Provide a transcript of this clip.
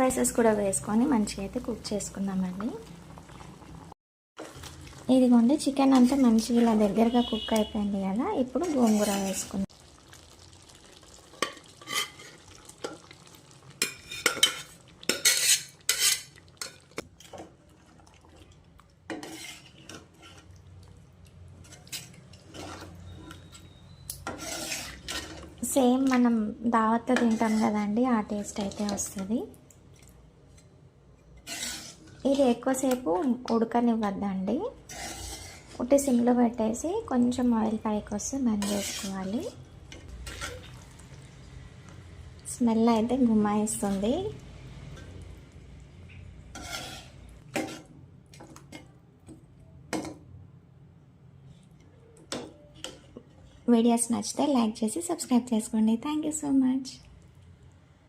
Spices కూడా వేసుకొని మంచిగా అయితే కుక్ చేసుకుందామండి. ఇదిగోండి చికెన్ అంతా మంచిగా ఇలా దగ్గరగా కుక్ అయిపోయింది కదా. ఇప్పుడు గోంగూర వేసుకుందాం. సేమ్ మనం దావత్తో తింటాం కదండి, ఆ టేస్ట్ అయితే వస్తుంది. ఇది ఎక్కువసేపు ఉడకనివ్వద్దండి. ఉట్టి సిమ్లో పెట్టేసి కొంచెం ఆయిల్ పైకి వస్తే బంద్ చేసుకోవాలి. స్మెల్ అయితే గుమ్మాయిస్తుంది. వీడియోస్ నచ్చితే లైక్ చేసి సబ్స్క్రైబ్ చేసుకోండి. Thank you so much.